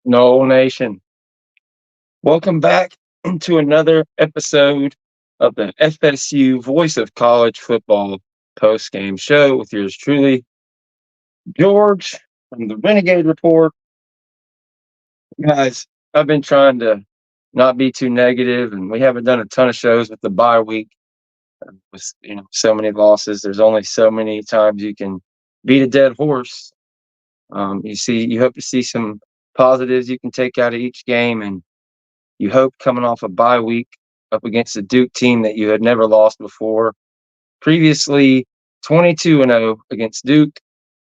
Noel Nation. Welcome back to another episode of the FSU Voice of College Football post-game show with yours truly, George from the Renegade Report. Guys, I've been trying to not be too negative, and we haven't done a ton of shows with the bye week. With so many losses, there's only so many times you can beat a dead horse. You hope to see some positives you can take out of each game, and you hope coming off a bye week up against a Duke team that you had never lost before. Previously, 22-0 against Duke,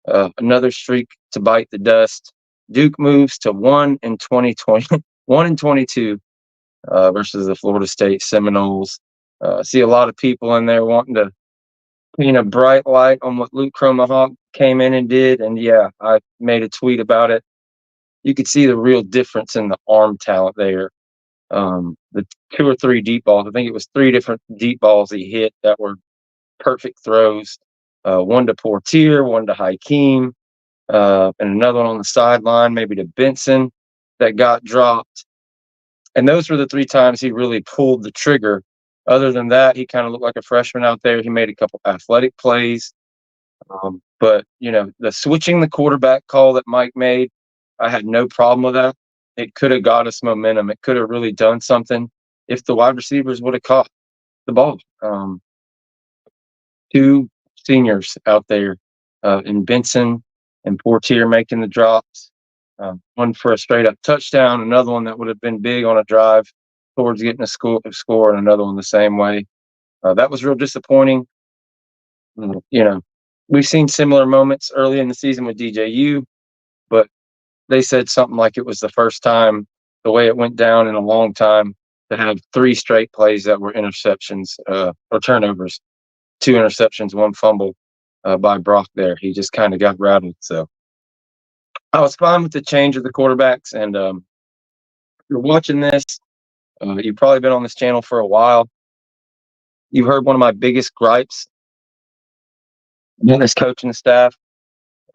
another streak to bite the dust. Duke moves to 1-20, 1-22 versus the Florida State Seminoles. See a lot of people in there wanting to paint a bright light on what Luke Cromahawk came in and did, and yeah, I made a tweet about it. You could see the real difference in the arm talent there. The 2 or 3 deep balls, I think it was 3 different deep balls he hit that were perfect throws. One to Portier, one to Hakeem, and another one on the sideline, maybe to Benson, that got dropped. And those were the 3 times he really pulled the trigger. Other than that, he kind of looked like a freshman out there. He made a couple athletic plays. But, the switching the quarterback call that Mike made, I had no problem with that. It could have got us momentum. It could have really done something if the wide receivers would have caught the ball. 2 seniors out there in Benson and Portier making the drops. One for a straight-up touchdown, another one that would have been big on a drive towards getting a score, and another one the same way. That was real disappointing. We've seen similar moments early in the season with DJU, but they said something like it was the first time, the way it went down in a long time, to have 3 straight plays that were interceptions or turnovers. 2 interceptions, 1 fumble by Brock there. He just kind of got rattled. So I was fine with the change of the quarterbacks. And if you're watching this, you've probably been on this channel for a while. You've heard one of my biggest gripes about this coaching staff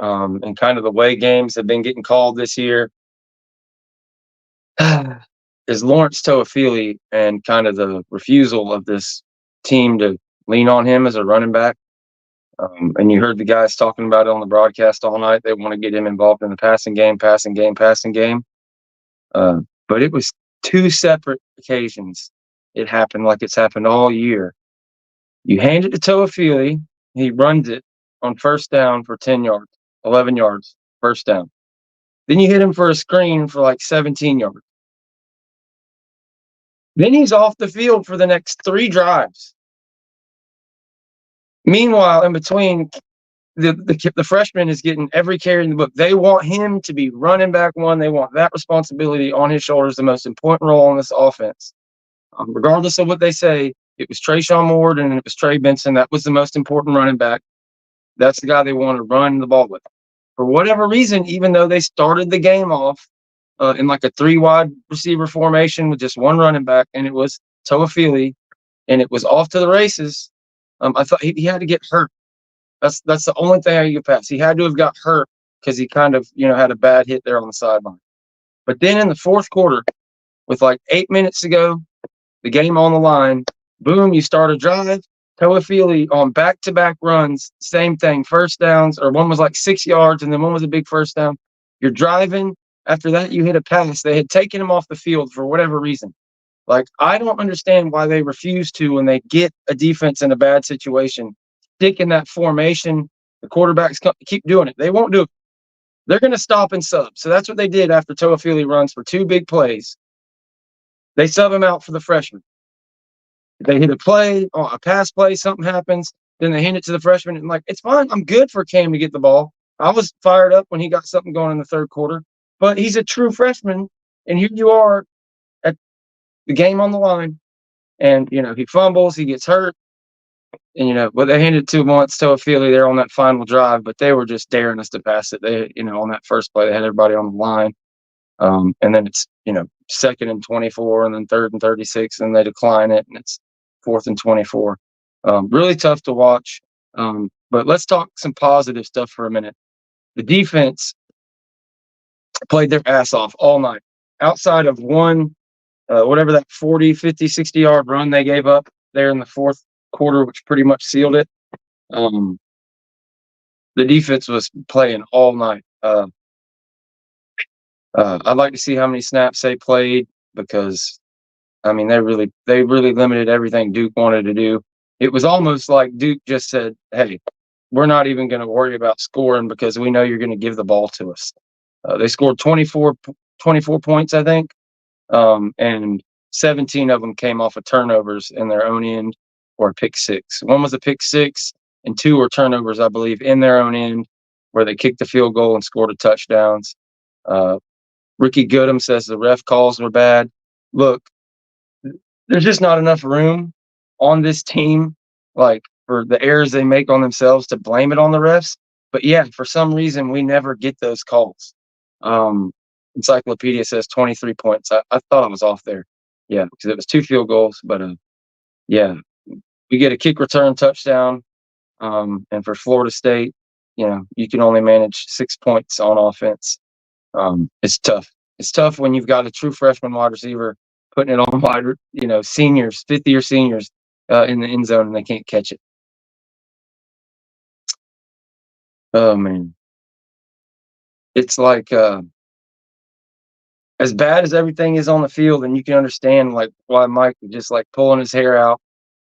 and kind of the way games have been getting called this year. Is Lawrence Toafili and kind of the refusal of this team to lean on him as a running back. And you heard the guys talking about it on the broadcast all night. They want to get him involved in the passing game. But it was 2 separate occasions. It happened like it's happened all year. You hand it to Toafili. He runs it on first down for 10 yards, 11 yards, first down. Then you hit him for a screen for like 17 yards. Then he's off the field for the next 3 drives. Meanwhile, in between, the freshman is getting every carry in the book. They want him to be running back 1. They want that responsibility on his shoulders, the most important role on this offense. Regardless of what they say, it was Trayshawn Ward and it was Trey Benson. That was the most important running back. That's the guy they want to run the ball with. For whatever reason, even though they started the game off in like a 3 wide receiver formation with just 1 running back, and it was Toafili, and it was off to the races, I thought he had to get hurt. That's the only thing you could pass. He had to have got hurt because he kind of had a bad hit there on the sideline. But then in the 4th quarter, with like 8 minutes to go, the game on the line, boom, you start a drive. Toafili on back-to-back runs, same thing, first downs, or one was like 6 yards, and then one was a big first down. You're driving. After that, you hit a pass. They had taken him off the field for whatever reason. Like, I don't understand why they refuse to, when they get a defense in a bad situation, stick in that formation. The quarterbacks keep doing it. They won't do it. They're going to stop and sub. So that's what they did after Toafili runs for 2 big plays. They sub him out for the freshman. They hit a play, a pass play, something happens, then they hand it to the freshman. And it's fine. I'm good for Cam to get the ball. I was fired up when he got something going in the 3rd quarter. But he's a true freshman, and here you are at the game on the line, and, he fumbles, he gets hurt, and, but they handed it to him once, Toafili, there on that final drive, but they were just daring us to pass it. They, on that first play, they had everybody on the line. And then it's, 2nd and 24, and then 3rd and 36, and they decline it, and it's 4th and 24. Really tough to watch. But let's talk some positive stuff for a minute. The defense, Played their ass off all night. Outside of one, whatever that 40, 50, 60-yard run they gave up there in the fourth quarter, which pretty much sealed it. The defense was playing all night. I'd like to see how many snaps they played because, I mean, they really limited everything Duke wanted to do. It was almost like Duke just said, "Hey, we're not even going to worry about scoring because we know you're going to give the ball to us." They scored 24 points, I think, and 17 of them came off of turnovers in their own end or a pick six. One was a pick six, and two were turnovers, I believe, in their own end where they kicked the field goal and scored a touchdowns. Ricky Goodham says the ref calls were bad. Look, there's just not enough room on this team, like for the errors they make on themselves to blame it on the refs. But yeah, for some reason we never get those calls. Encyclopedia says 23 points. I thought I was off there. Yeah, because it was 2 field goals. But yeah, we get a kick return touchdown. And for Florida State, you can only manage 6 points on offense. It's tough. It's tough when you've got a true freshman wide receiver putting it on seniors, fifth-year seniors in the end zone, and they can't catch it. Oh man, it's like as bad as everything is on the field, and you can understand like why Mike was just like pulling his hair out.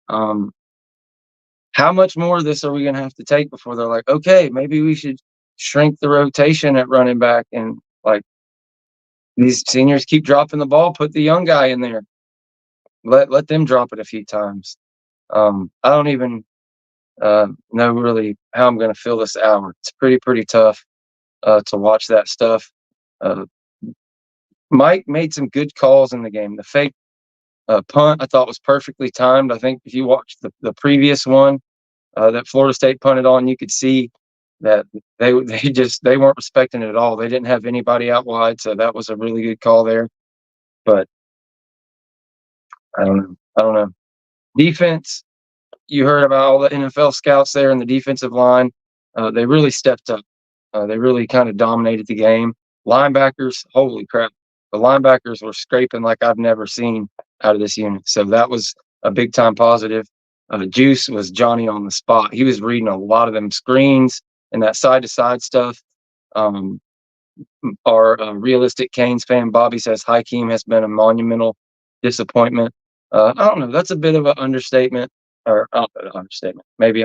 How much more of this are we going to have to take before they're like, okay, maybe we should shrink the rotation at running back and like these seniors keep dropping the ball, put the young guy in there. Let them drop it a few times. I don't even know really how I'm going to feel this hour. It's pretty tough to watch that stuff. Mike made some good calls in the game. The fake punt I thought was perfectly timed. I think if you watched the previous one that Florida State punted on, you could see that they weren't respecting it at all. They didn't have anybody out wide, so that was a really good call there. But I don't know. Defense, you heard about all the NFL scouts there in the defensive line. They really stepped up. They really kind of dominated the game. Linebackers, holy crap. The linebackers were scraping like I've never seen out of this unit. So that was a big time positive. Juice was Johnny on the spot. He was reading a lot of them screens and that side to side stuff. Our realistic Canes fan, Bobby, says Hakeem has been a monumental disappointment. I don't know. That's a bit of an understatement, or understatement. Maybe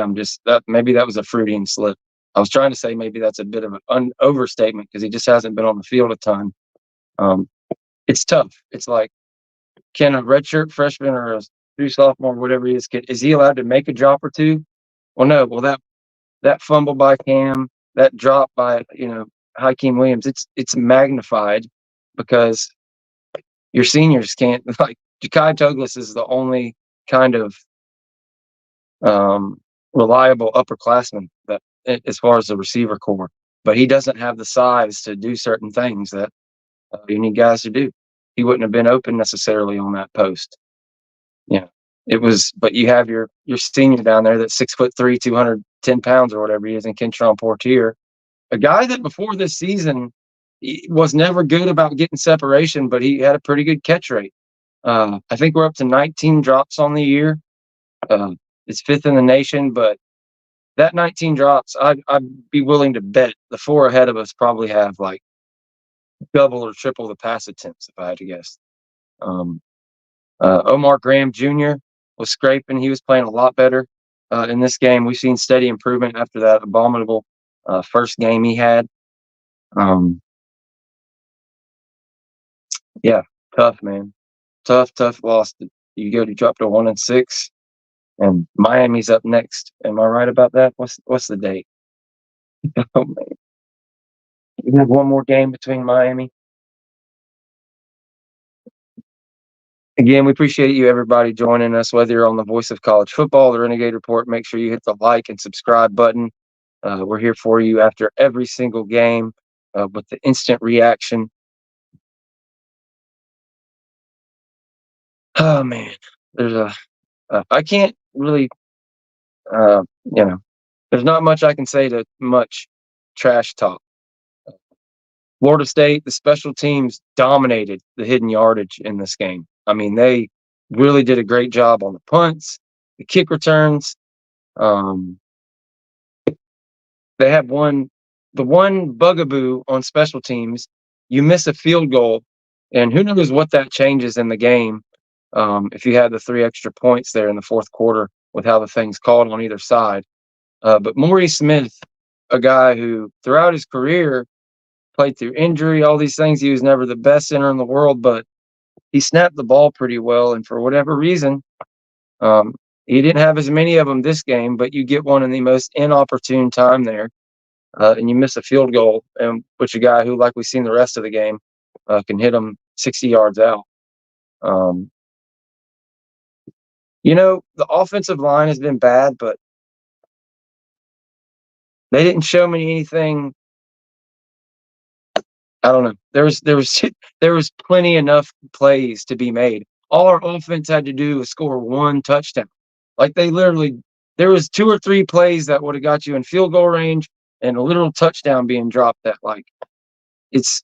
maybe that was a Freudian slip. I was trying to say maybe that's a bit of an overstatement because he just hasn't been on the field a ton. It's tough. It's like, can a redshirt freshman or a true sophomore, whatever he is he allowed to make a drop or two? Well, no. Well, that fumble by Cam, that drop by Hakeem Williams, it's magnified because your seniors can't. Like Ja'Kai Douglas is the only kind of reliable upperclassman that as far as the receiver core, but he doesn't have the size to do certain things that you need guys to do. He wouldn't have been open necessarily on that post. It was, but you have your senior down there that's 6'3", 210 pounds or whatever he is, in Kentron Portier, a guy that before this season he was never good about getting separation, but he had a pretty good catch rate. I think we're up to 19 drops on the year. It's 5th in the nation, but that 19 drops, I'd be willing to bet the 4 ahead of us probably have like double or triple the pass attempts if I had to guess. Omar Graham Jr. was scraping. He was playing a lot better in this game. We've seen steady improvement after that abominable first game he had. Yeah, tough, man. Tough loss. You drop to 1-6, and Miami's up next. Am I right about that? What's the date? Oh man, we have one more game between Miami. Again, we appreciate you, everybody, joining us, whether you're on the Voice of College Football, the Renegade Report. Make sure you hit the like and subscribe button. We're here for you after every single game with the instant reaction. Oh, man. I can't really, there's not much I can say to much trash talk. Florida State, the special teams dominated the hidden yardage in this game. I mean, they really did a great job on the punts, the kick returns. Um, they have the one bugaboo on special teams. You miss a field goal, and who knows what that changes in the game if you had the 3 extra points there in the fourth quarter with how the thing's called on either side. But Maurice Smith, a guy who throughout his career played through injury, all these things, he was never the best center in the world, but he snapped the ball pretty well. And for whatever reason, um, he didn't have as many of them this game, but you get one in the most inopportune time there, and you miss a field goal, and which a guy who, like we've seen the rest of the game, can hit him 60 yards out. Um, the offensive line has been bad, but they didn't show me anything. I don't know. There was plenty enough plays to be made. All our offense had to do was score one touchdown. Like they literally, there was 2 or 3 plays that would have got you in field goal range and a literal touchdown being dropped. That like it's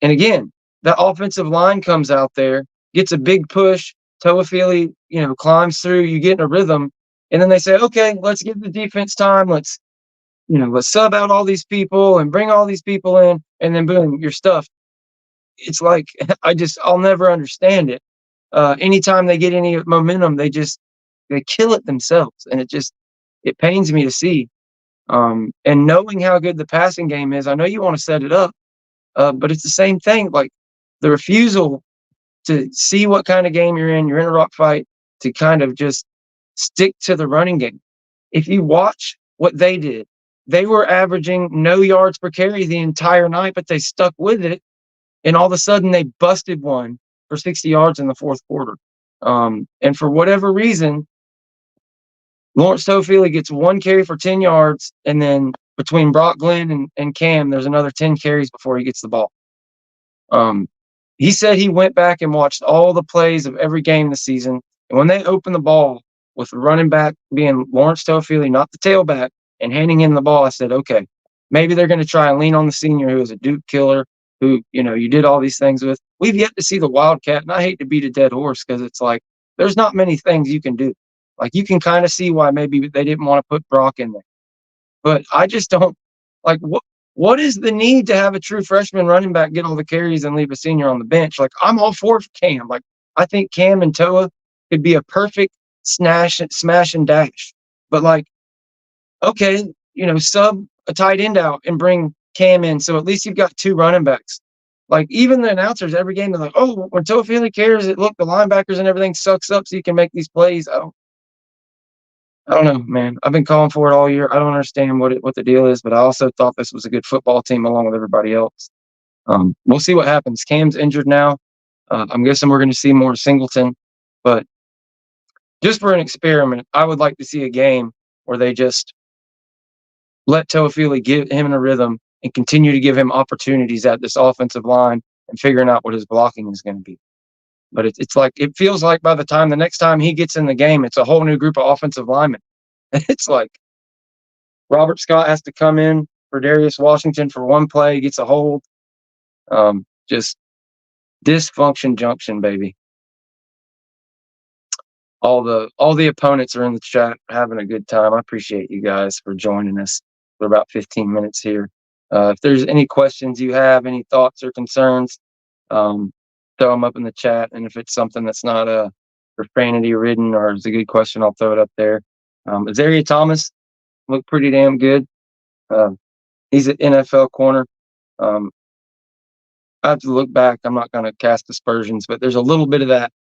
and again, that offensive line comes out there, gets a big push. Toafili, climbs through. You get in a rhythm, and then they say, "Okay, let's give the defense time. Let's sub out all these people and bring all these people in, and then boom, you're stuffed." It's like I'll never understand it. Anytime they get any momentum, they kill it themselves, and it pains me to see. And knowing how good the passing game is, I know you want to set it up, but it's the same thing. Like the refusal to see what kind of game you're in a rock fight, to kind of just stick to the running game. If you watch what they did, they were averaging no yards per carry the entire night, but they stuck with it. And all of a sudden they busted one for 60 yards in the fourth quarter. And for whatever reason, Lawrence Toafili gets 1 carry for 10 yards. And then between Brock Glenn and Cam, there's another 10 carries before he gets the ball. He said he went back and watched all the plays of every game this season. And when they opened the ball with the running back being Lawrence Toafili, not the tailback, and handing him the ball, I said, okay, maybe they're going to try and lean on the senior who is a Duke killer, who, you did all these things with. We've yet to see the Wildcat, and I hate to beat a dead horse because it's like there's not many things you can do. Like you can kind of see why maybe they didn't want to put Brock in there. But I just don't like what is the need to have a true freshman running back get all the carries and leave a senior on the bench? Like I'm all for Cam. Like I think Cam and Toa could be a perfect smash and dash. But like, okay, sub a tight end out and bring Cam in, so at least you've got 2 running backs. Like even the announcers every game, they're like, "Oh, when Toafili carries it, look, the linebackers and everything sucks up, so you can make these plays." I don't know, man. I've been calling for it all year. I don't understand what the deal is, but I also thought this was a good football team along with everybody else. We'll see what happens. Cam's injured now. I'm guessing we're going to see more Singleton, but just for an experiment, I would like to see a game where they just let Toafili give him in a rhythm and continue to give him opportunities at this offensive line and figuring out what his blocking is going to be. But it's like it feels like by the next time he gets in the game, it's a whole new group of offensive linemen. It's like Robert Scott has to come in for Darius Washington for one play, gets a hold. Just dysfunction junction, baby. All the opponents are in the chat having a good time. I appreciate you guys for joining us for about 15 minutes here. If there's any questions you have, any thoughts or concerns, throw them up in the chat. And if it's something that's not profanity ridden or is a good question, I'll throw it up there. Azaria Thomas looked pretty damn good. He's an NFL corner. I have to look back. I'm not going to cast aspersions, but there's a little bit of that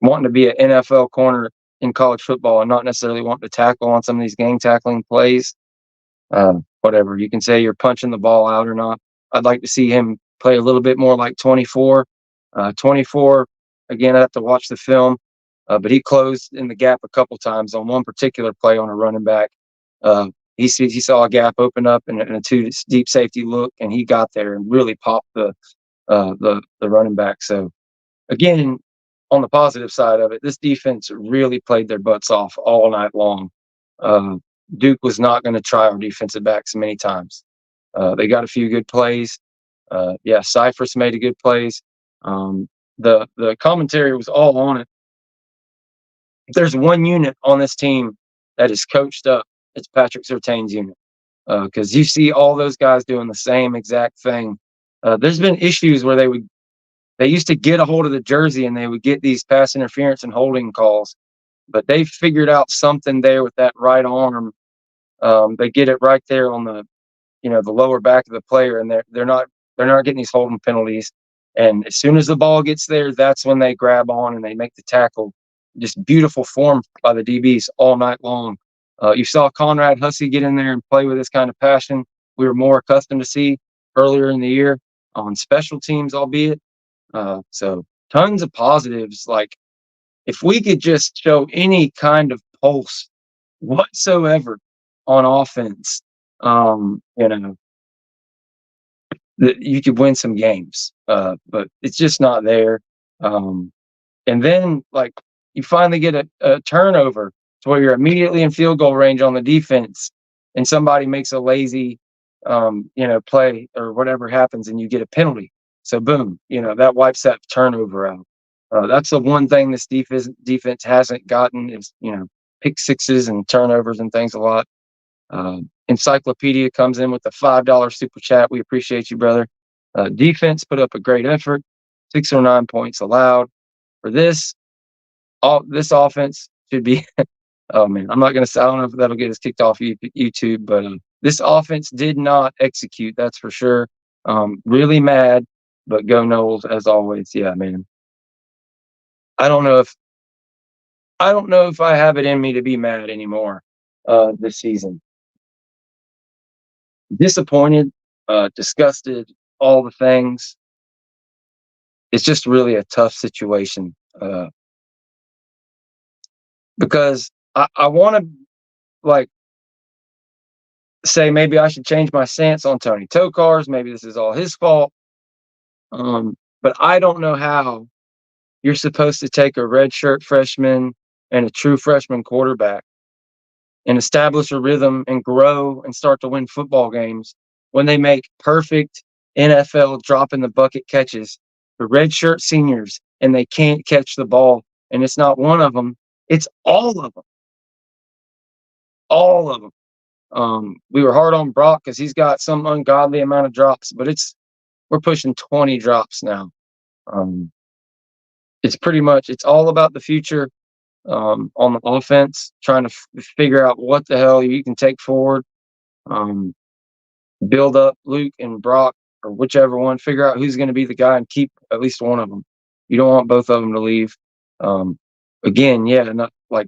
wanting to be an NFL corner in college football and not necessarily wanting to tackle on some of these gang tackling plays. Whatever. You can say you're punching the ball out or not. I'd like to see him play a little bit more like 24. 24, again, I have to watch the film, but he closed in the gap a couple times on one particular play on a running back. He saw a gap open up and a 2 deep safety look, and he got there and really popped the running back. So, again, on the positive side of it, this defense really played their butts off all night long. Duke was not going to try our defensive backs many times. They got a few good plays. Yeah, Cyphers made a good plays. The commentary was all on it. If there's one unit on this team that is coached up, it's Patrick Surtain's unit. Because you see all those guys doing the same exact thing. There's been issues where they used to get a hold of the jersey and they would get these pass interference and holding calls, but they figured out something there with that right arm. They get it right there on the lower back of the player, and they're not getting these holding penalties. And as soon as the ball gets there, that's when they grab on and they make the tackle. Just beautiful form by the DBs all night long. You saw Conrad Hussey get in there and play with this kind of passion we were more accustomed to see earlier in the year on special teams, albeit. So tons of positives. Like, if we could just show any kind of pulse whatsoever on offense, you know, that you could win some games. But it's just not there. And then, like, you finally get a turnover to where you're immediately in field goal range on the defense, and somebody makes a lazy, play or whatever happens, and you get a penalty. So boom, that wipes that turnover out. That's the one thing this defense hasn't gotten is pick sixes and turnovers and things a lot. Encyclopedia comes in with the $5 super chat. We appreciate you, brother. Defense put up a great effort. 609 points allowed. For this offense should be. Oh man, I'm not gonna say. I don't know if that'll get us kicked off YouTube, but this offense did not execute. That's for sure. Really mad, but go Knowles as always. Yeah, man. I don't know if I have it in me to be mad anymore this season. Disappointed, disgusted, all the things. It's just really a tough situation because I want to like say maybe I should change my stance on Tony Tokars. Maybe this is all his fault. But I don't know how you're supposed to take a redshirt freshman and a true freshman quarterback and establish a rhythm and grow and start to win football games when they make perfect NFL drop in the bucket catches for redshirt seniors and they can't catch the ball. And it's not one of them, it's all of them. All of them. We were hard on Brock because he's got some ungodly amount of drops, but we're pushing 20 drops now. It's all about the future on the offense, trying to figure out what the hell you can take forward, build up Luke and Brock or whichever one, figure out who's going to be the guy and keep at least one of them. You don't want both of them to leave. Again, yeah, not like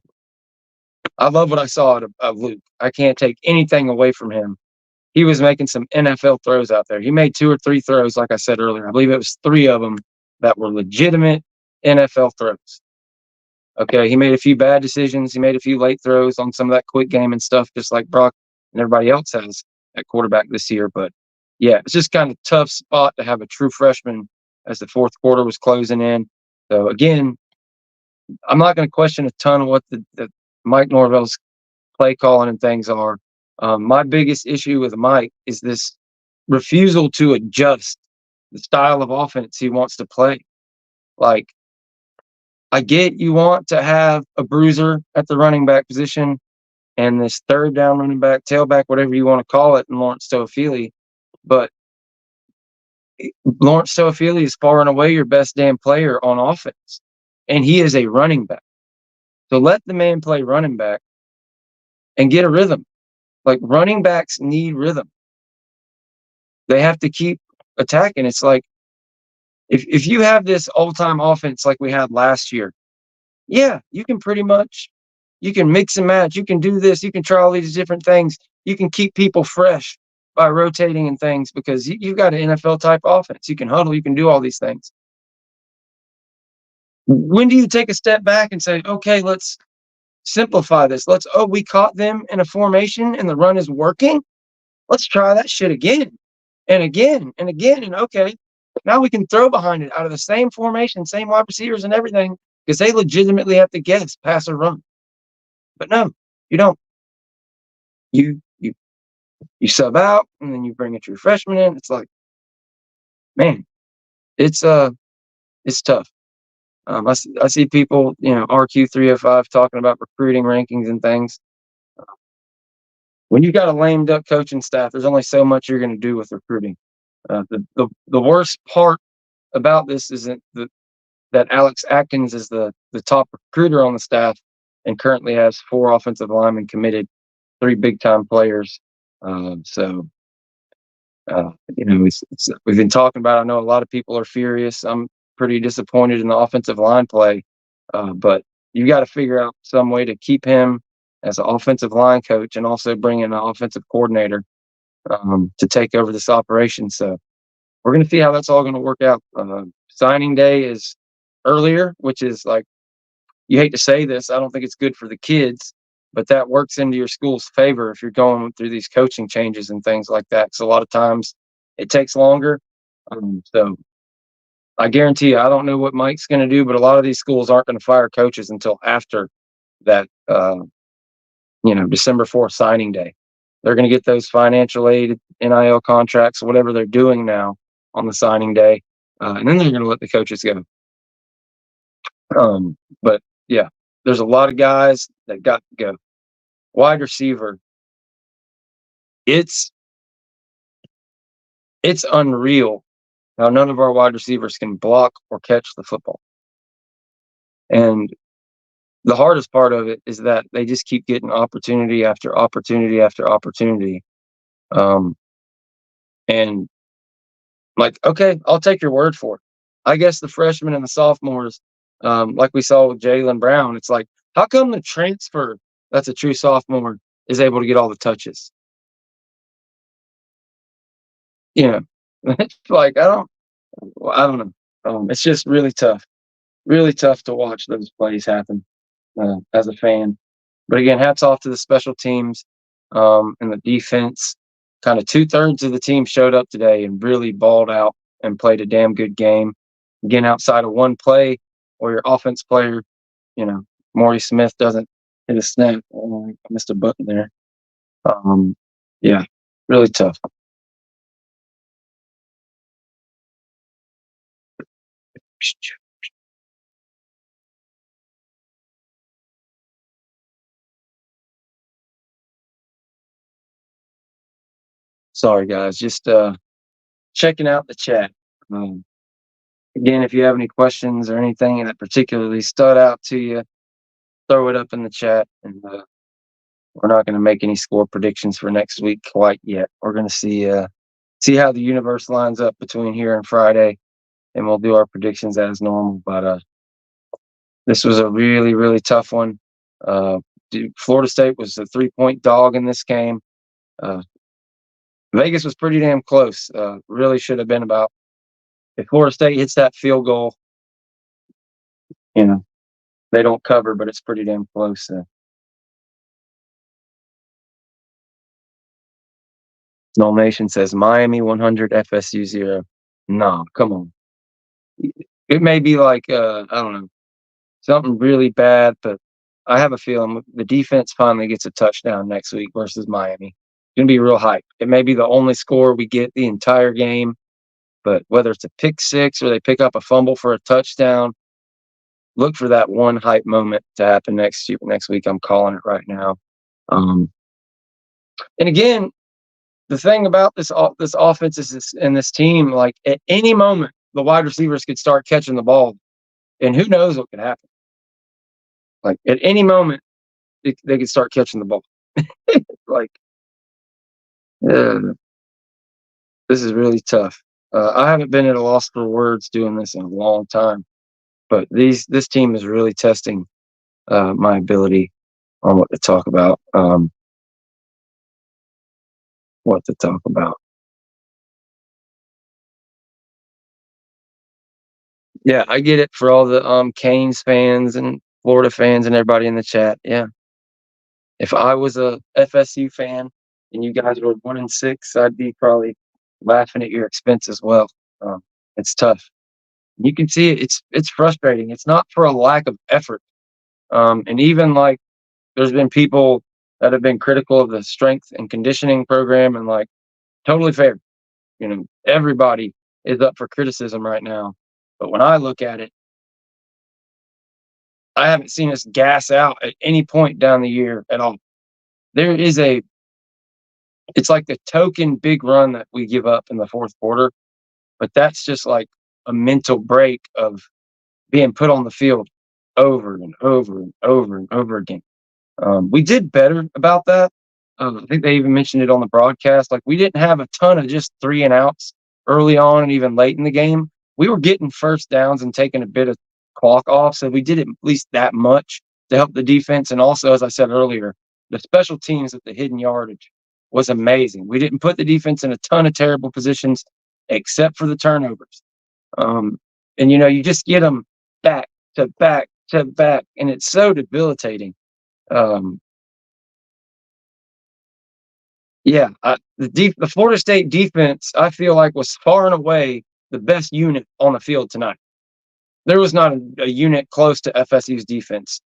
I love what I saw of Luke. I can't take anything away from him. He was making some NFL throws out there. He made 2 or 3 throws, like I said earlier. I believe it was 3 of them that were legitimate NFL throws. Okay, he made a few bad decisions. He made a few late throws on some of that quick game and stuff, just like Brock and everybody else has at quarterback this year. But yeah, it's just kind of tough spot to have a true freshman as the fourth quarter was closing in. So again, I'm not going to question a ton of what the Mike Norvell's play calling and things are. My biggest issue with Mike is this refusal to adjust the style of offense he wants to play. Like, I get you want to have a bruiser at the running back position and this third down running back, tailback, whatever you want to call it, in Lawrence Toafili. But Lawrence Toafili is far and away your best damn player on offense. And he is a running back. So let the man play running back and get a rhythm. Like, running backs need rhythm. They have to keep attacking. It's like, if you have this all-time offense like we had last year, yeah, you can mix and match. You can do this. You can try all these different things. You can keep people fresh by rotating and things because you've got an NFL-type offense. You can huddle. You can do all these things. When do you take a step back and say, okay, let's simplify this. We caught them in a formation and the run is working. Let's try that shit again and again and again. And okay, now we can throw behind it out of the same formation, same wide receivers and everything, because they legitimately have to guess pass or run. But no, you don't. You You sub out, and then you bring a true freshman in. It's like, man, it's tough. I see people, RQ305 talking about recruiting rankings and things. When you got a lame duck coaching staff, there's only so much you're going to do with recruiting. The worst part about this isn't that Alex Atkins is the top recruiter on the staff and currently has 4 offensive linemen committed, 3 big time players. So we've been talking about. I know a lot of people are furious. I'm pretty disappointed in the offensive line play, but you got to figure out some way to keep him as an offensive line coach and also bring in an offensive coordinator to take over this operation. So we're going to see how that's all going to work out. Signing day is earlier, which is like, you hate to say this, I don't think it's good for the kids, but that works into your school's favor if you're going through these coaching changes and things like that. So a lot of times it takes longer. So I guarantee you, I don't know what Mike's going to do, but a lot of these schools aren't going to fire coaches until after that, December 4th signing day. They're going to get those financial aid, NIL contracts, whatever they're doing now on the signing day, and then they're going to let the coaches go. But yeah, there's a lot of guys that got to go. Wide receiver, it's unreal how none of our wide receivers can block or catch the football. And the hardest part of it is that they just keep getting opportunity after opportunity after opportunity. And like, okay, I'll take your word for it. I guess the freshmen and the sophomores, like we saw with Jaylen Brown, it's like, how come the transfer that's a true sophomore is able to get all the touches? It's like, I don't know. It's just really tough to watch those plays happen as a fan. But again, hats off to the special teams and the defense. Kind of 2/3 of the team showed up today and really balled out and played a damn good game. Again, outside of one play or your offense player, Maury Smith doesn't hit a snap. Oh, I missed a button there. Yeah, really tough. Sorry, guys. Just checking out the chat. Um, Again, if you have any questions or anything that particularly stood out to you, throw it up in the chat. And we're not going to make any score predictions for next week quite yet. We're going to see how the universe lines up between here and Friday, and we'll do our predictions as normal. But this was a really, really tough one. Florida State was a 3-point dog in this game. Vegas was pretty damn close. Really should have been about, if Florida State hits that field goal, they don't cover, but it's pretty damn close. Null Nation says Miami 100, FSU 0. No, come on. It may be like, I don't know, something really bad, but I have a feeling the defense finally gets a touchdown next week versus Miami. It's going to be real hype. It may be the only score we get the entire game, but whether it's a pick six or they pick up a fumble for a touchdown, look for that one hype moment to happen next week. I'm calling it right now. And again, the thing about this offense is and this team, like at any moment, the wide receivers could start catching the ball, and who knows what could happen. Like at any moment, they could start catching the ball. Like, this is really tough. I haven't been at a loss for words doing this in a long time, but this team is really testing my ability on what to talk about. Yeah, I get it for all the Canes fans and Florida fans and everybody in the chat. Yeah, if I was a FSU fan and you guys were 1-6, I'd be probably laughing at your expense as well. It's tough. You can see it. It's frustrating. It's not for a lack of effort. And even like there's been people that have been critical of the strength and conditioning program, and like totally fair. Everybody is up for criticism right now. But when I look at it, I haven't seen us gas out at any point down the year at all. There is it's like the token big run that we give up in the fourth quarter, but that's just like a mental break of being put on the field over and over and over and over again. We did better about that. I think they even mentioned it on the broadcast. Like, we didn't have a ton of just 3-and-outs early on and even late in the game. We were getting first downs and taking a bit of clock off. So we did at least that much to help the defense. And also, as I said earlier, the special teams at the hidden yardage was amazing. We didn't put the defense in a ton of terrible positions except for the turnovers. And, you just get them back to back to back, and it's so debilitating. Yeah, the Florida State defense, I feel like, was far and away the best unit on the field tonight. There was not a unit close to FSU's defense.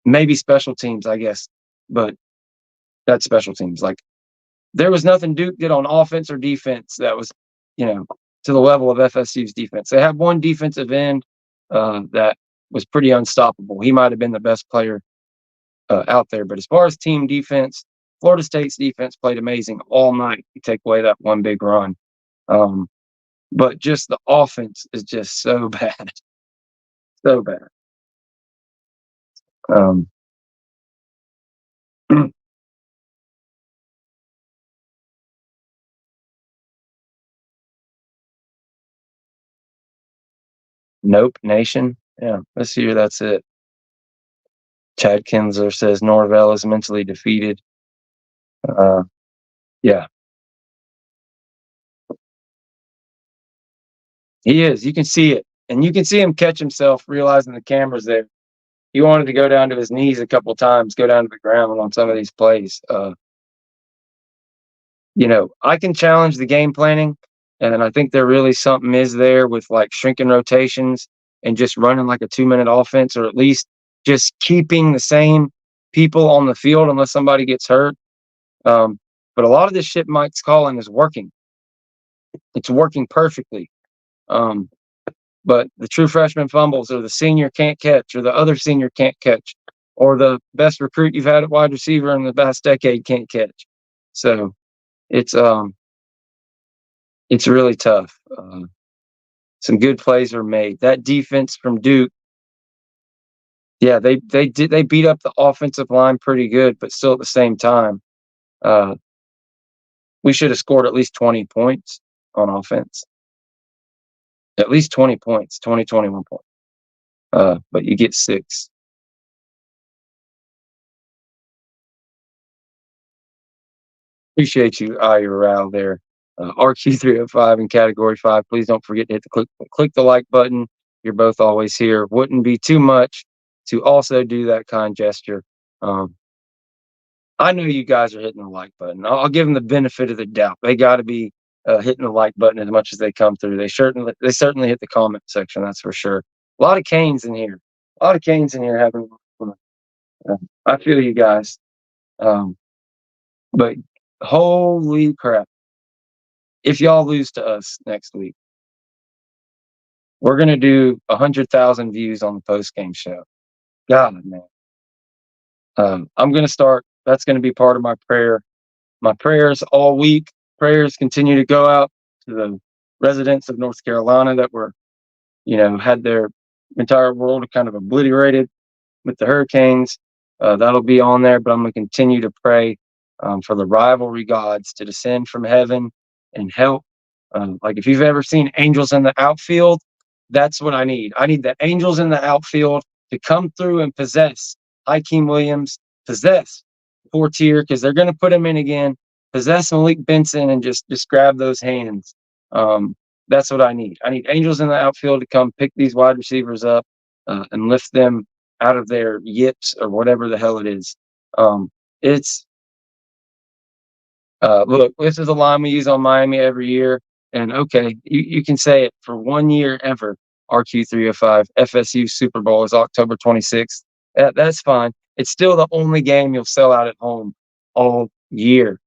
Maybe special teams, I guess, but that's special teams. Like, there was nothing Duke did on offense or defense that was, to the level of FSU's defense. They have one defensive end that was pretty unstoppable. He might have been the best player out there. But as far as team defense, Florida State's defense played amazing all night. You take away that one big run. But just the offense is just so bad. So bad. Nope Nation. Yeah, this year that's it. Chad Kinsler says Norvell is mentally defeated. Yeah. He is. You can see it. And you can see him catch himself realizing the camera's there. He wanted to go down to his knees a couple times, go down to the ground on some of these plays. I can challenge the game planning, and I think there really something is there with like shrinking rotations and just running like a 2-minute offense, or at least just keeping the same people on the field unless somebody gets hurt. But a lot of this shit Mike's calling is working. It's working perfectly. But the true freshman fumbles, or the senior can't catch, or the other senior can't catch, or the best recruit you've had at wide receiver in the past decade can't catch. So it's really tough. Some good plays are made. That defense from Duke, yeah, they beat up the offensive line pretty good, but still at the same time, we should have scored at least 20 points on offense. At least 20 points, 21 points. But you get 6. Appreciate you, your Ral there. RQ305 in Category 5. Please don't forget to hit click the like button. You're both always here. Wouldn't be too much to also do that kind gesture. I know you guys are hitting the like button. I'll give them the benefit of the doubt. They got to be hitting the like button as much as they come through. They certainly hit the comment section. That's for sure. A lot of Canes in here. A lot of Canes in here having fun. I feel you guys. But holy crap. If y'all lose to us next week, we're going to do 100,000 views on the post-game show. God, man. I'm going to start. That's going to be part of my prayer. My prayers all week. Prayers continue to go out to the residents of North Carolina that were, had their entire world kind of obliterated with the hurricanes. That'll be on there, but I'm going to continue to pray for the rivalry gods to descend from heaven and help. Like, if you've ever seen angels in the outfield, that's what I need. I need the angels in the outfield to come through and possess Hakeem Williams, possess Fortier, because they're going to put him in again, possess Malik Benson, and just grab those hands. That's what I need. I need angels in the outfield to come pick these wide receivers up and lift them out of their yips or whatever the hell it is. Look, this is a line we use on Miami every year. And okay, you can say it for 1 year ever. RQ305, FSU Super Bowl is October 26th. That's fine. It's still the only game you'll sell out at home all year.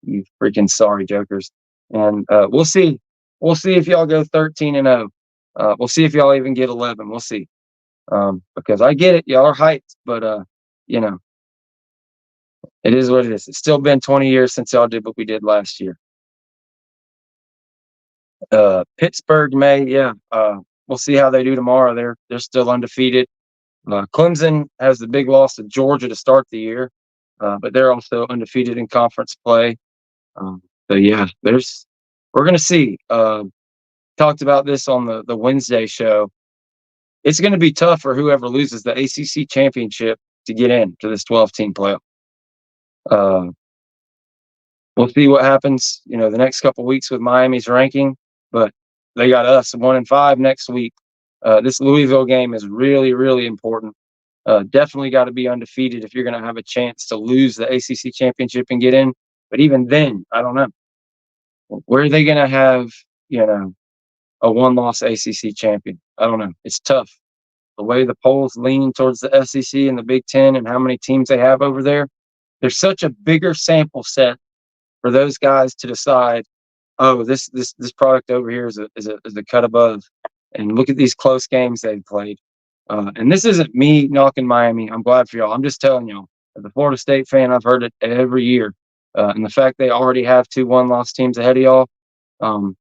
You freaking sorry jokers. And we'll see. We'll see if y'all go 13-0. We'll see if y'all even get 11. We'll see. Because I get it, y'all are hyped, but you know, it is what it is. It's still been 20 years since y'all did what we did last year. Pittsburgh may, yeah. We'll see how they do tomorrow. They're still undefeated. Clemson has the big loss to Georgia to start the year, but they're also undefeated in conference play. So yeah, we're gonna see. Talked about this on the Wednesday show. It's going to be tough for whoever loses the ACC championship to get into this 12-team playoff. We'll see what happens, the next couple of weeks with Miami's ranking, but they got us 1-5 next week. This Louisville game is really, really important. Definitely got to be undefeated if you're going to have a chance to lose the ACC championship and get in. But even then, I don't know. Where are they going to have, a one-loss ACC champion? I don't know. It's tough. The way the polls lean towards the SEC and the Big Ten and how many teams they have over there, there's such a bigger sample set for those guys to decide, oh, this product over here is a cut above. And look at these close games they've played. And this isn't me knocking Miami. I'm glad for y'all. I'm just telling y'all, as a Florida State fan, I've heard it every year. And the fact they already have 2 one-loss teams ahead of y'all,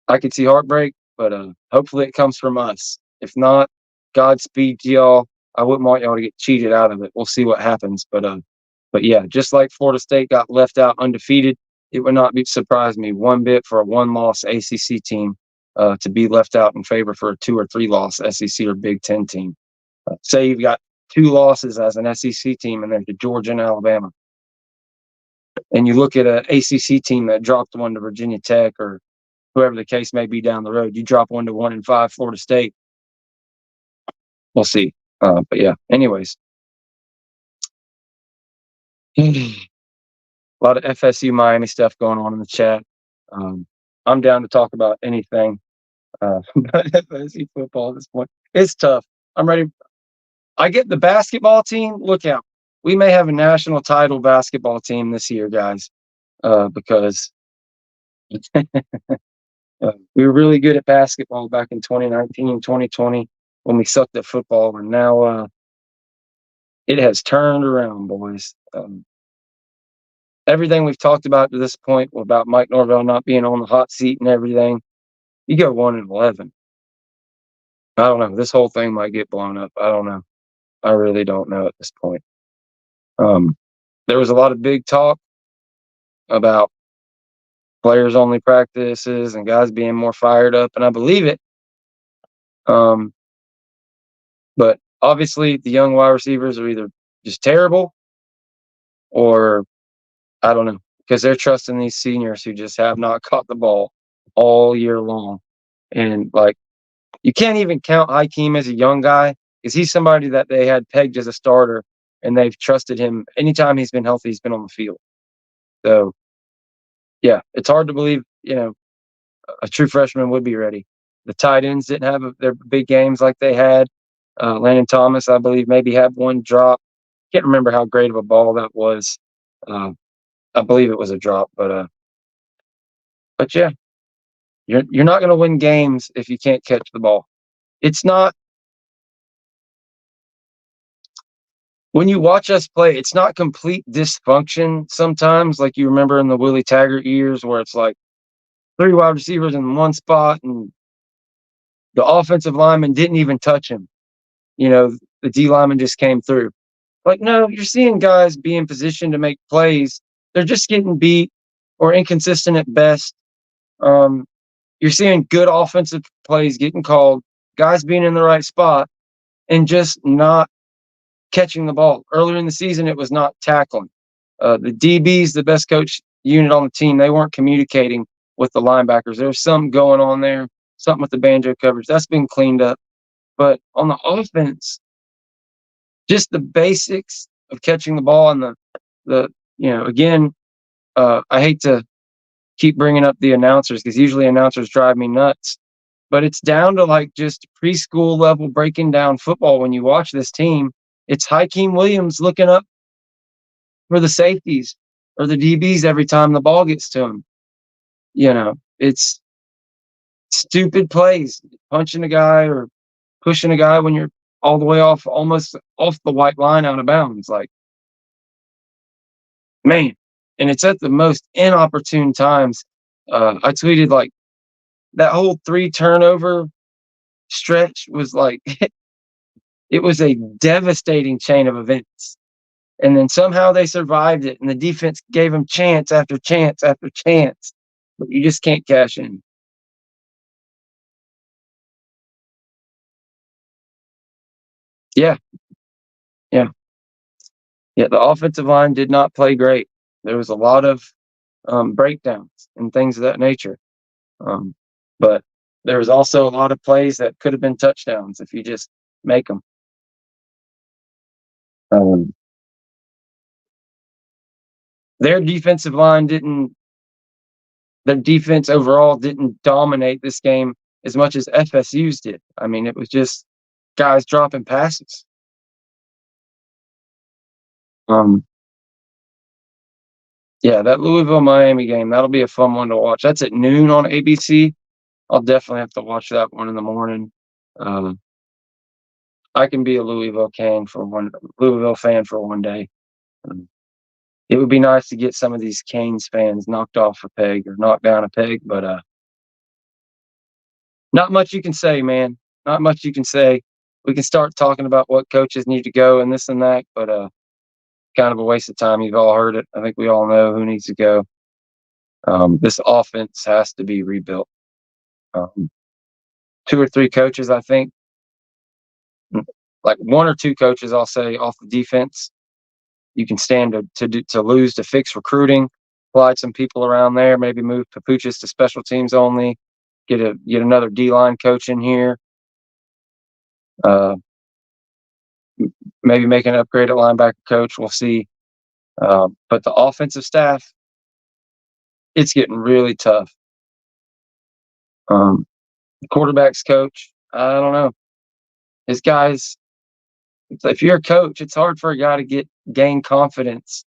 I could see heartbreak, but hopefully it comes from us. If not, Godspeed to y'all. I wouldn't want y'all to get cheated out of it. We'll see what happens. But yeah, just like Florida State got left out undefeated, it would not surprise me one bit for a one-loss ACC team to be left out in favor for a 2 or 3 loss SEC or Big Ten team. Say you've got 2 losses as an SEC team and there's Georgia and Alabama. And you look at an ACC team that dropped one to Virginia Tech or whoever the case may be down the road. You drop one to 1-5 Florida State. We'll see. But yeah, anyways. A lot of FSU Miami stuff going on in the chat. I'm down to talk about anything about FSU football at this point. It's tough. I'm ready. I get the basketball team. Look out. We may have a national title basketball team this year, guys, because we were really good at basketball back in 2019, 2020 when we sucked at football. And now it has turned around, boys. Everything we've talked about to this point about Mike Norvell not being on the hot seat and everything, you go 1-11. I don't know. This whole thing might get blown up. I don't know. I really don't know at this point. There was a lot of big talk about players only practices and guys being more fired up, and I believe it. But obviously the young wide receivers are either just terrible or I don't know, because they're trusting these seniors who just have not caught the ball all year long. And you can't even count Hakeem as a young guy because he's somebody that they had pegged as a starter and they've trusted him. Anytime he's been healthy, he's been on the field. So yeah, it's hard to believe, a true freshman would be ready. The tight ends didn't have their big games like they had. Landon Thomas, I believe, maybe had one drop. Can't remember how great of a ball that was. I believe it was a drop, but yeah, you're not going to win games if you can't catch the ball. It's not. When you watch us play, it's not complete dysfunction sometimes, like you remember in the Willie Taggart years where it's like 3 wide receivers in one spot and the offensive lineman didn't even touch him. The D lineman just came through. No, you're seeing guys be in position to make plays. They're just getting beat or inconsistent at best. You're seeing good offensive plays getting called, guys being in the right spot, and just not catching the ball. Earlier in the season, it was not tackling. The DBs, the best coach unit on the team, they weren't communicating with the linebackers. There was something going on there, something with the banjo coverage. That's been cleaned up. But on the offense, just the basics of catching the ball and again, I hate to keep bringing up the announcers because usually announcers drive me nuts, but it's down to just preschool level breaking down football when you watch this team. It's Hakeem Williams looking up for the safeties or the DBs every time the ball gets to him. It's stupid plays, punching a guy or pushing a guy when you're all the way off, almost off the white line out of bounds. Like, man, and it's at the most inopportune times. I tweeted like that whole 3 turnover stretch was like it was a devastating chain of events. And then somehow they survived it, and the defense gave them chance after chance after chance. But you just can't cash in. Yeah, yeah, yeah. The offensive line did not play great. There was a lot of breakdowns and things of that nature. Um, but there was also a lot of plays that could have been touchdowns if you just make them. Um, their defensive line didn't. Their defense overall didn't dominate this game as much as FSU's did. I mean, it was just guys dropping passes. Um, yeah, that Louisville Miami game, that'll be a fun one to watch. That's at noon on ABC. I'll definitely have to watch that one in the morning. Um, I can be a Louisville fan for one day. Um, it would be nice to get some of these Canes fans knocked off a peg or knocked down a peg, but not much you can say, man. Not much you can say. We can start talking about what coaches need to go and this and that, but kind of a waste of time. You've all heard it. I think we all know who needs to go. This offense has to be rebuilt. Um, 2 or 3 coaches, I think, like 1 or 2 coaches, I'll say, off the defense. You can stand to lose to fix recruiting, slide some people around there, maybe move Papuchis to special teams only, get another D line coach in here, uh, maybe make an upgrade at linebacker coach. We'll see. But the offensive staff, it's getting really tough. Quarterbacks coach, I don't know. His guys, if you're a coach, it's hard for a guy to gain confidence.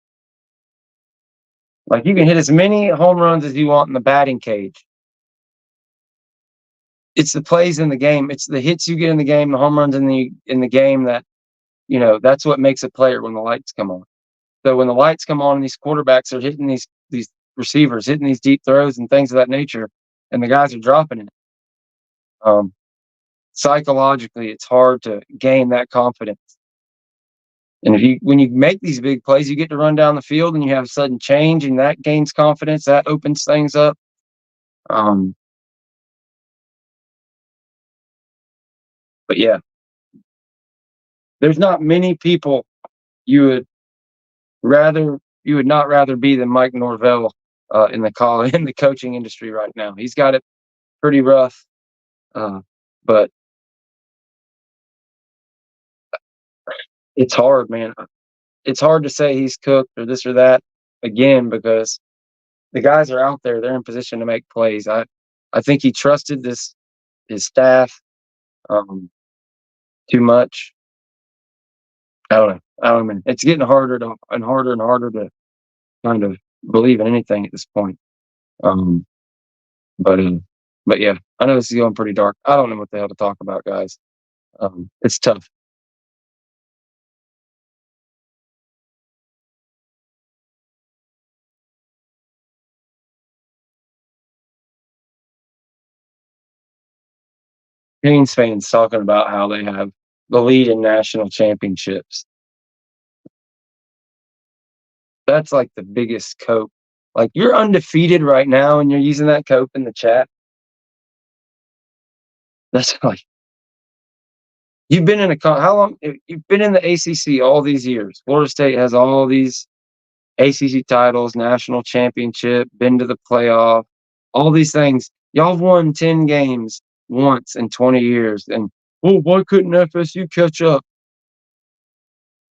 Like, you can hit as many home runs as you want in the batting cage. It's the plays in the game. It's the hits you get in the game, the home runs in the game that, that's what makes a player when the lights come on. So when the lights come on and these quarterbacks are hitting these receivers, hitting these deep throws and things of that nature, and the guys are dropping it. Psychologically, it's hard to gain that confidence. And when you make these big plays, you get to run down the field and you have a sudden change, and that gains confidence. That opens things up. But yeah, there's not many people you would not rather be than Mike Norvell in the coaching industry right now. He's got it pretty rough, but it's hard, man. It's hard to say he's cooked or this or that again, because the guys are out there. They're in position to make plays. I think he trusted his staff too much. I don't know. I mean, it's getting harder and harder to kind of believe in anything at this point. Um, but uh, but yeah, I know this is going pretty dark. I don't know what the hell to talk about, guys. It's tough. Canes fans talking about how they have the lead in national championships. That's like the biggest cope. Like, you're undefeated right now, and you're using that cope in the chat. That's like, you've been in how long? You've been in the ACC all these years. Florida State has all these ACC titles, national championship, been to the playoff, all these things. Y'all have won 10 games once in 20 years. And, well, why couldn't FSU catch up?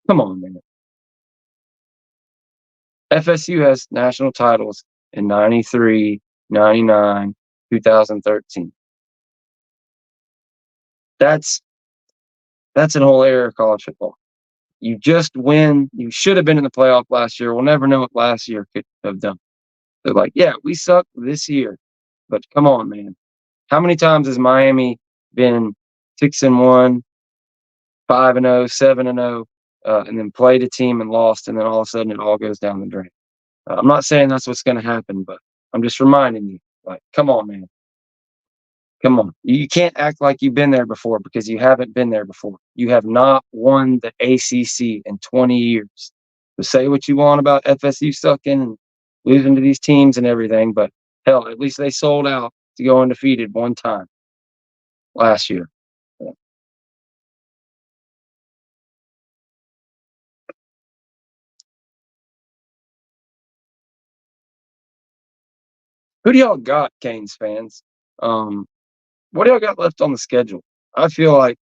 Come on, man. FSU has national titles in 93, 99, 2013. That's an whole era of college football. You just win. You should have been in the playoff last year. We'll never know what last year could have done. They're like, yeah, we suck this year, but come on, man. How many times has Miami been 6-1, 5-0, 7-0, and then played a team and lost, and then all of a sudden it all goes down the drain? I'm not saying that's what's going to happen, but I'm just reminding you, like, come on, man. Come on. You can't act like you've been there before because you haven't been there before. You have not won the ACC in 20 years. So say what you want about FSU sucking and losing to these teams and everything, but hell, at least they sold out to go undefeated one time last year. Yeah. Who do y'all got, Canes fans? What do y'all got left on the schedule? I feel like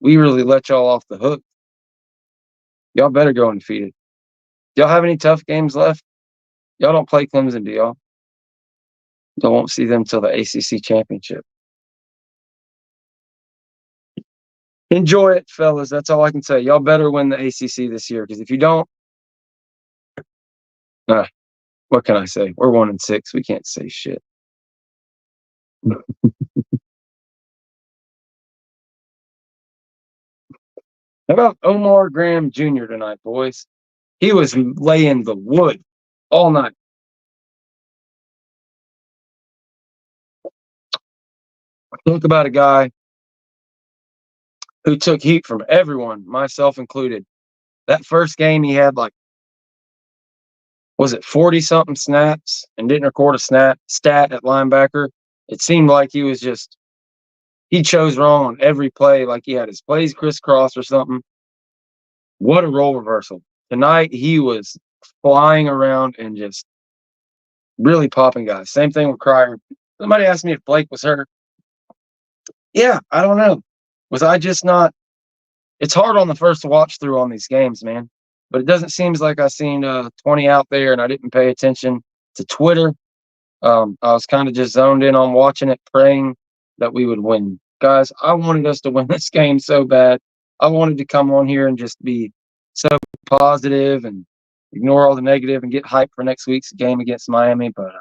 we really let y'all off the hook. Y'all better go undefeated. Y'all have any tough games left? Y'all don't play Clemson, do y'all? Y'all won't see them till the ACC championship. Enjoy it, fellas. That's all I can say. Y'all better win the ACC this year, because if you don't, what can I say? We're 1-6. We can't say shit. How about Omar Graham Jr. tonight, boys? He was laying the wood all night. Talk about a guy who took heat from everyone, myself included. That first game, he had like, was it 40-something snaps and didn't record a stat at linebacker? It seemed like he chose wrong on every play, like he had his plays crisscrossed or something. What a role reversal. Tonight, he was flying around and just really popping guys. Same thing with Cryer. Somebody asked me if Blake was hurt. Yeah, I don't know. Was I just not? It's hard on the first watch through on these games, man. But it doesn't seem like I seen 20 out there and I didn't pay attention to Twitter. I was kind of just zoned in on watching it, praying that we would win. Guys, I wanted us to win this game so bad. I wanted to come on here and just be so positive and ignore all the negative and get hyped for next week's game against Miami, but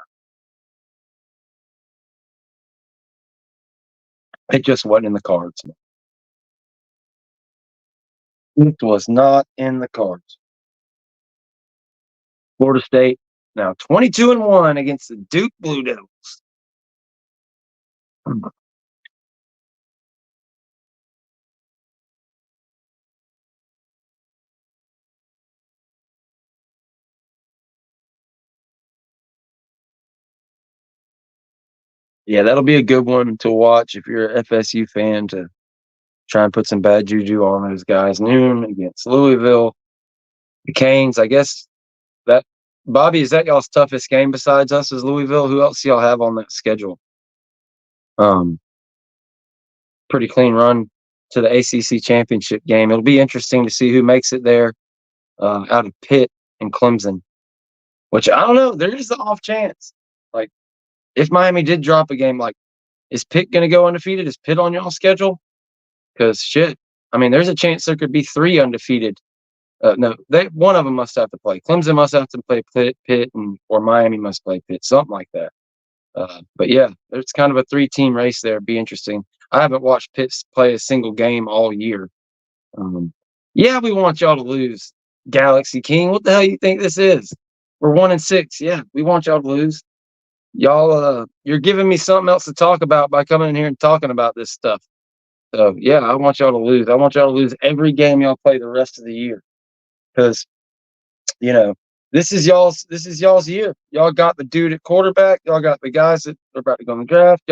it just wasn't in the cards. It was not in the cards. Florida State now 22-1 against the Duke Blue Devils. Yeah, that'll be a good one to watch if you're an FSU fan, to try and put some bad juju on those guys. Noon against Louisville. The Canes, I guess that, Bobby, is that y'all's toughest game besides us as Louisville? Who else y'all have on that schedule? Pretty clean run to the ACC championship game. It'll be interesting to see who makes it there out of Pitt and Clemson, which I don't know. There is the off chance. Like, if Miami did drop a game, like, is Pitt going to go undefeated? Is Pitt on y'all's schedule? Because shit, I mean, there's a chance there could be 3 undefeated. No, one of them must have to play. Clemson must have to play Pitt, or Miami must play Pitt, something like that. But yeah, there's kind of a 3-team race there. Be interesting. I haven't watched Pitt play a single game all year. Yeah, we want y'all to lose, Galaxy King. What the hell you think this is? We're 1-6. Yeah, we want y'all to lose. Y'all, you're giving me something else to talk about by coming in here and talking about this stuff. So yeah, I want y'all to lose. I want y'all to lose every game y'all play the rest of the year, because this is y'all's year. Y'all got the dude at quarterback. Y'all got the guys that are about to go in the draft.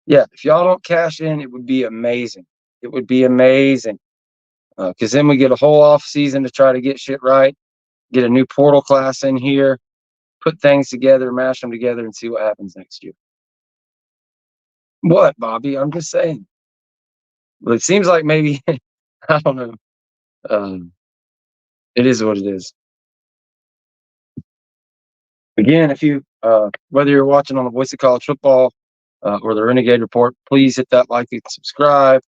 If y'all don't cash in, it would be amazing. It would be amazing, because then we get a whole off season to try to get shit right, get a new portal class in here, put things together, mash them together, and see what happens next year. What, Bobby? I'm just saying. But it seems like maybe I don't know. It is what it is. Again, if you whether you're watching on the Voice of College Football or the Renegade Report, please hit that like and subscribe.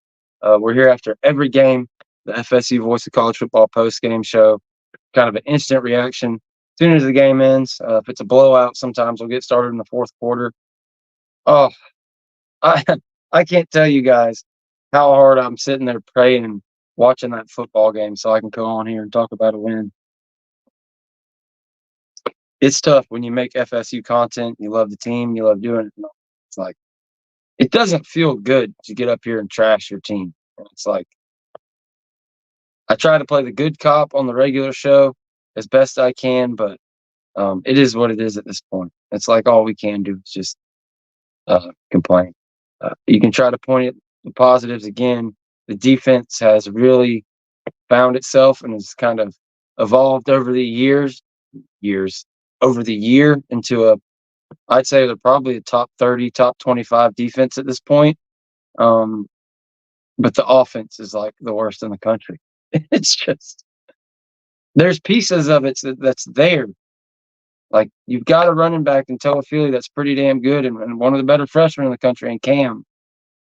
We're here after every game. the FSU Voice of College Football post-game show. Kind of an instant reaction. As soon as the game ends, if it's a blowout, sometimes we'll get started in the fourth quarter. Oh, I I can't tell you guys how hard I'm sitting there praying, watching that football game so I can go on here and talk about a win. It's tough when you make FSU content, you love the team, you love doing it. It's like, it doesn't feel good to get up here and trash your team. It's like, I try to play the good cop on the regular show as best I can, but it is what it is at this point. It's like all we can do is just complain. You can try to point at the positives again. The defense has really found itself and has kind of evolved over the years over the year into I'd say they're probably a top 30, top 25 defense at this point. But the offense is like the worst in the country. It's just, there's pieces of it that's there. Like, you've got a running back in Toafili that's pretty damn good and one of the better freshmen in the country in Cam.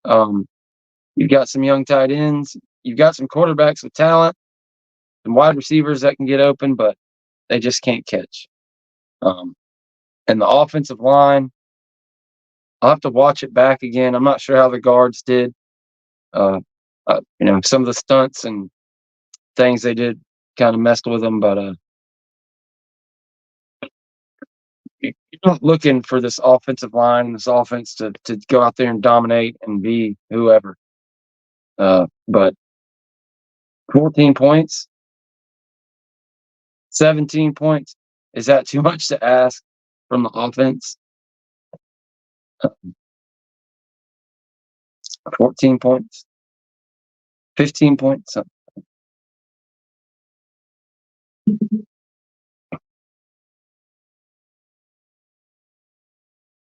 You've got some young tight ends. You've got some quarterbacks with talent, some wide receivers that can get open, but they just can't catch. And the offensive line, I'll have to watch it back again. I'm not sure how the guards did. Some of the stunts and things they did kind of messed with them, but you're not looking for this offensive line and this offense to go out there and dominate and be whoever. But 14 points, 17 points, is that too much to ask from the offense? 14 points, 15 points.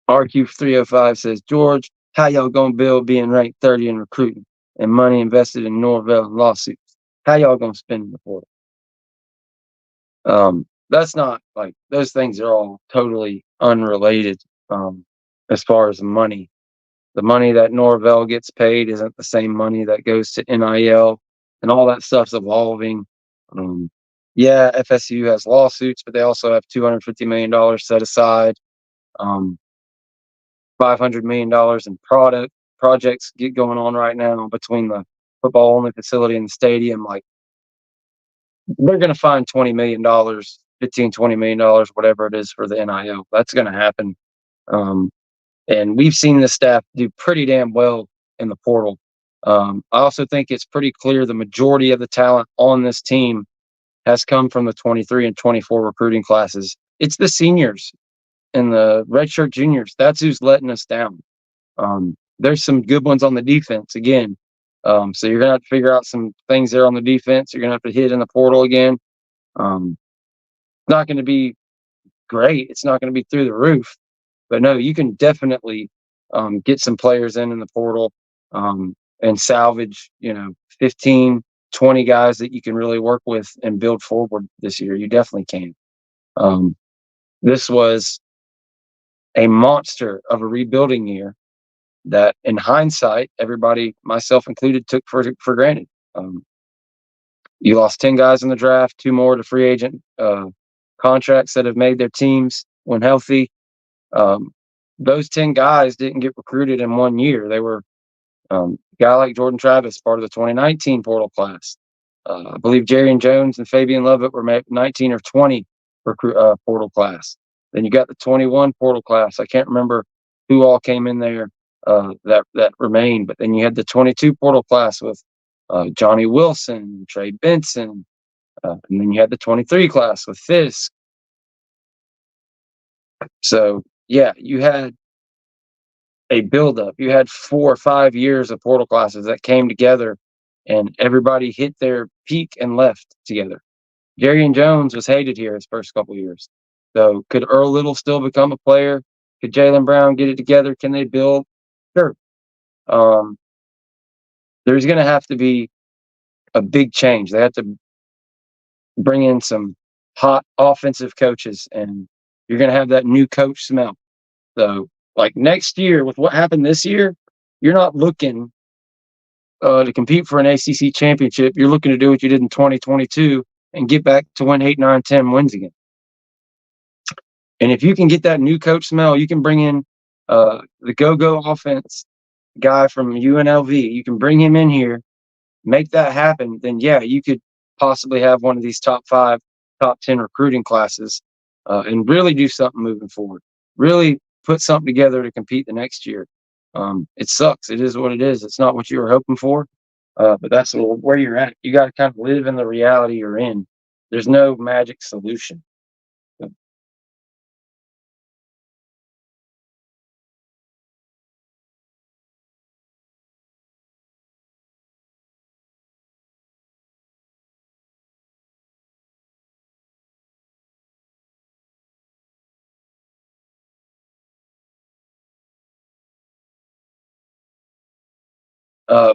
RQ305 says, George, how y'all gonna build being ranked 30 in recruiting and money invested in Norvell and lawsuits? How y'all gonna spend the portal? That's not, like, those things are all totally unrelated. As far as money, the money that Norvell gets paid isn't the same money that goes to NIL, and all that stuff's evolving. Yeah, FSU has lawsuits, but they also have $250 million set aside. $500 million in projects get going on right now between the football only facility and the stadium. Like, they're going to find $20 million, $20 million, whatever it is for the NIL. That's going to happen. And we've seen the staff do pretty damn well in the portal. I also think it's pretty clear the majority of the talent on this team has come from the 23 and 24 recruiting classes. It's the seniors and the redshirt juniors. That's who's letting us down. There's some good ones on the defense again. So you're going to have to figure out some things there on the defense. You're going to have to hit in the portal again. It's not going to be great. It's not going to be through the roof. But no, you can definitely get some players in the portal and salvage, 15, 20 guys that you can really work with and build forward this year. You definitely can. This was a monster of a rebuilding year that, in hindsight, everybody, myself included, took for granted. You lost 10 guys in the draft, 2 more to free agent contracts that have made their teams when healthy. Those 10 guys didn't get recruited in 1 year. They were a guy like Jordan Travis, part of the 2019 portal class. I believe Jerry Jones and Fabian Lovett were 19 or 20 portal class. Then you got the 21 portal class. I can't remember who all came in there that remained, but then you had the 22 portal class with Johnny Wilson, Trey Benson, and then you had the 23 class with Fisk. So yeah, you had a buildup. You had 4 or 5 years of portal classes that came together, and everybody hit their peak and left together. Jerry Jones was hated here his first couple years. So could Earl Little still become a player? Could Jalen Brown get it together? Can they build? Sure. There's going to have to be a big change. They have to bring in some hot offensive coaches, and you're going to have that new coach smell. So, like, next year, with what happened this year, you're not looking to compete for an ACC championship, you're looking to do what you did in 2022 and get back to win 8, 9, 10 wins again. And if you can get that new coach smell, you can bring in the go-go offense guy from UNLV. You can bring him in here, make that happen. Then yeah, you could possibly have one of these top 5, top 10 recruiting classes, and really do something moving forward. Really put something together to compete the next year. It sucks. It is what it is. It's not what you were hoping for, but that's where you're at. You got to kind of live in the reality you're in. There's no magic solution.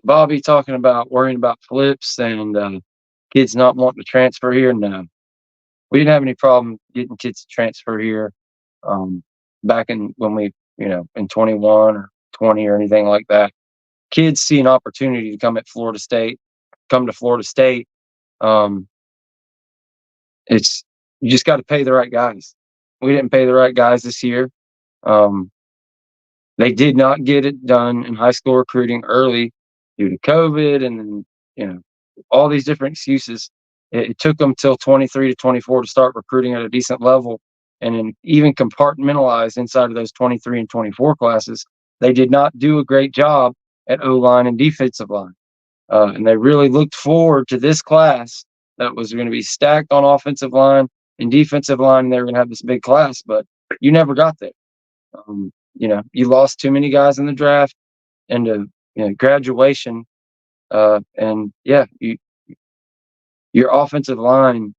Bobby talking about worrying about flips and kids not wanting to transfer here. No, we didn't have any problem getting kids to transfer here, back in when we, in 21 or 20 or anything like that. Kids see an opportunity to come to Florida State. Um, it's You just got to pay the right guys. We didn't pay the right guys this year. Um, they did not get it done in high school recruiting early due to COVID, and then all these different excuses. It took them till 23 to 24 to start recruiting at a decent level, and then even compartmentalized inside of those 23 and 24 classes. They did not do a great job at O line and defensive line, and they really looked forward to this class that was going to be stacked on offensive line and defensive line. And they were going to have this big class, but you never got there. You lost too many guys in the draft and graduation, and yeah, your offensive line.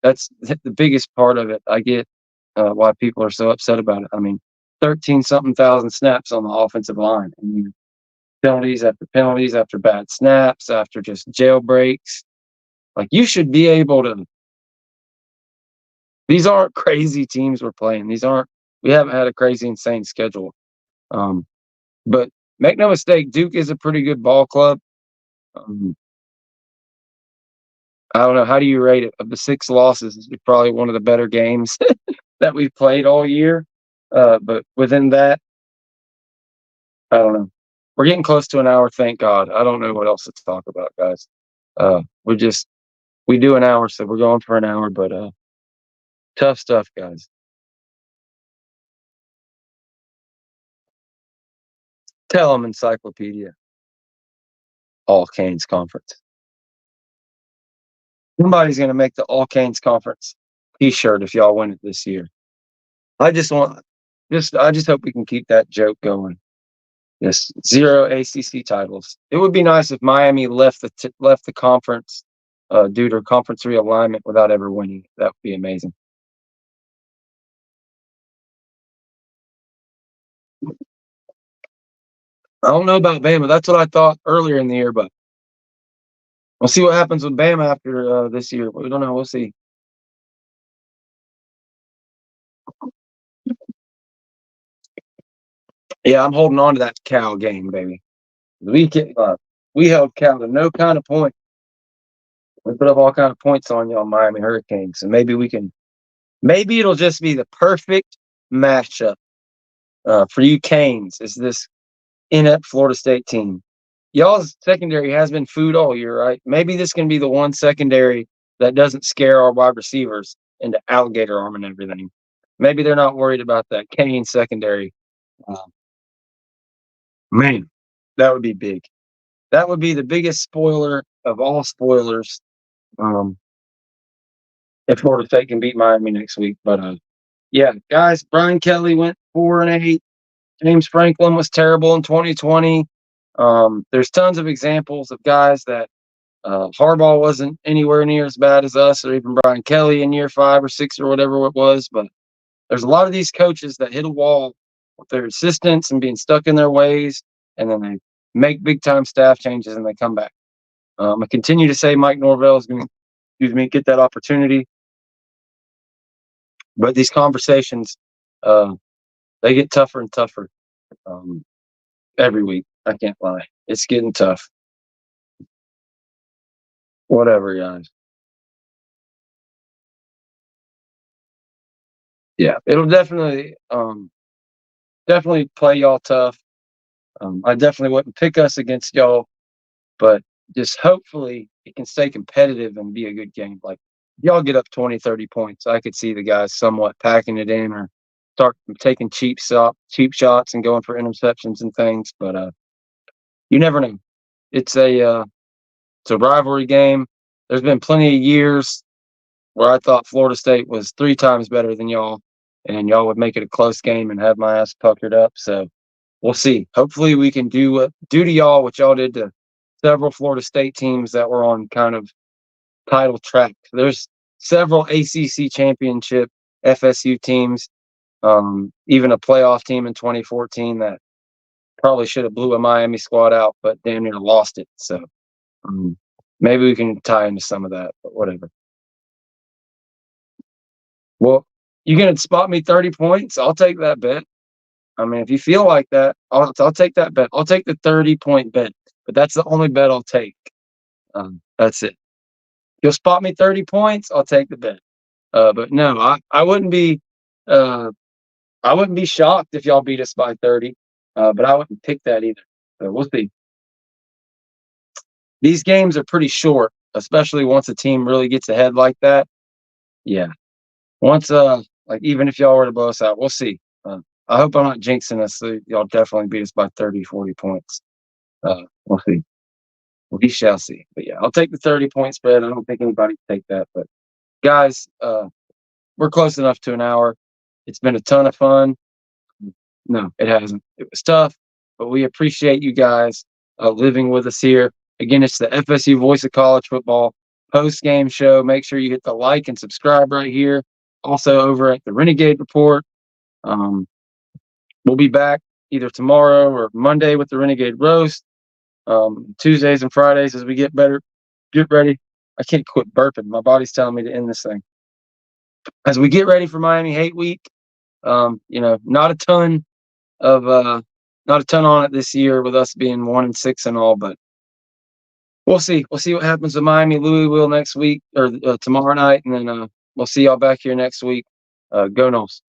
That's the biggest part of it. I get why people are so upset about it. I mean, 13 something thousand snaps on the offensive line, and penalties after bad snaps, after just jailbreaks. Like, you should be able to. These aren't crazy teams we're playing. We haven't had a crazy insane schedule. But make no mistake, Duke is a pretty good ball club. Um, I don't know. How do you rate it? Of the 6 losses, it's probably one of the better games that we've played all year. But within that, I don't know. We're getting close to an hour, thank God. I don't know what else to talk about, guys. We do an hour, so we're going for an hour. But tough stuff, guys. Tell them, Encyclopedia. All Canes Conference. Somebody's going to make the All Canes Conference T-shirt if y'all win it this year. I just hope we can keep that joke going. Yes, 0 ACC titles. It would be nice if Miami left the conference due to conference realignment without ever winning. That would be amazing. I don't know about Bama. That's what I thought earlier in the year, but we'll see what happens with Bama after this year. We don't know. We'll see. Yeah, I'm holding on to that Cal game, baby. We held Cal to no kind of point. We put up all kind of points on y'all Miami Hurricanes, and maybe it'll just be the perfect matchup for you Canes. Is this inept Florida State team? Y'all's secondary has been food all year, right? Maybe this can be the one secondary that doesn't scare our wide receivers into alligator arm and everything. Maybe they're not worried about that Kane secondary. Man, that would be big. That would be the biggest spoiler of all spoilers. If Florida State can beat Miami next week. But yeah, guys, Brian Kelly went 4-8. James Franklin was terrible in 2020. There's tons of examples of guys that Harbaugh wasn't anywhere near as bad as us, or even Brian Kelly in year 5 or 6 or whatever it was. But there's a lot of these coaches that hit a wall with their assistants and being stuck in their ways, and then they make big time staff changes and they come back. I continue to say Mike Norvell is going to get that opportunity. But these conversations, they get tougher and tougher every week. I can't lie. It's getting tough. Whatever, guys. Yeah, it'll definitely play y'all tough. I definitely wouldn't pick us against y'all, but just hopefully it can stay competitive and be a good game. Like y'all get up 20, 30 points. I could see the guys somewhat packing it in or start taking cheap shots and going for interceptions and things. But you never know. It's a rivalry game. There's been plenty of years where I thought Florida State was 3 times better than y'all, and y'all would make it a close game and have my ass puckered up. So we'll see. Hopefully, we can do to y'all what y'all did to several Florida State teams that were on kind of title track. There's several ACC championship FSU teams, even a playoff team in 2014 that probably should have blew a Miami squad out, but damn near lost it. So um, maybe we can tie into some of that, but whatever. Well, you gonna spot me 30 points? I'll take that bet. I mean, if you feel like that, I'll take that bet. I'll take the 30-point bet, but that's the only bet I'll take. That's it. You'll spot me 30 points, I'll take the bet. But no, uh, I wouldn't be shocked if y'all beat us by 30. But I wouldn't pick that either. So we'll see. These games are pretty short, especially once a team really gets ahead like that. Yeah. Once like even if y'all were to blow us out, we'll see. I hope I'm not jinxing us. So y'all definitely beat us by 30, 40 points. We'll see. We shall see. But yeah, I'll take the 30-point spread. I don't think anybody can take that. But guys, we're close enough to an hour. It's been a ton of fun. No, it hasn't. It was tough, but we appreciate you guys living with us here. Again, it's the FSU Voice of College Football post-game show. Make sure you hit the like and subscribe right here. Also over at the Renegade Report. Um, we'll be back either tomorrow or Monday with the Renegade Roast. Tuesdays and Fridays as we get better. Get ready. I can't quit burping. My body's telling me to end this thing. As we get ready for Miami Hate Week, not a ton on it this year with us being 1-6 and all, but we'll see. We'll see what happens with Miami Louisville next week or tomorrow night, and then we'll see y'all back here next week. Go Noles.